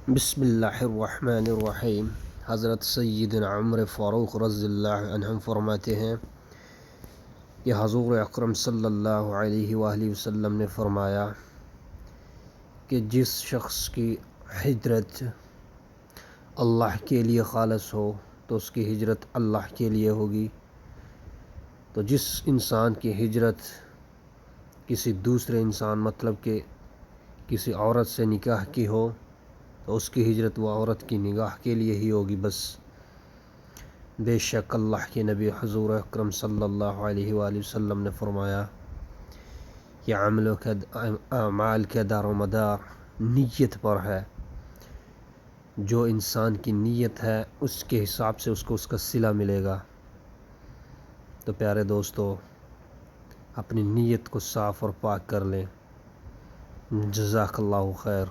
بسم اللہ الرحمن الرحیم۔ حضرت سیدنا عمر فاروق رضی اللہ عنہ فرماتے ہیں کہ حضور اکرم صلی اللہ علیہ وآلہ وسلم نے فرمایا کہ جس شخص کی ہجرت اللہ کے لیے خالص ہو تو اس کی ہجرت اللہ کے لیے ہوگی، تو جس انسان کی ہجرت کسی دوسرے انسان مطلب کہ کسی عورت سے نکاح کی ہو تو اس کی ہجرت وہ عورت کی نگاہ کے لیے ہی ہوگی بس۔ بے شک اللہ کے نبی حضور اکرم صلی اللہ علیہ وآلہ وسلم نے فرمایا کہ اعمال کا دار و مدار نیت پر ہے، جو انسان کی نیت ہے اس کے حساب سے اس کا صلہ ملے گا۔ تو پیارے دوستو، اپنی نیت کو صاف اور پاک کر لیں۔ جزاک اللہ خیر۔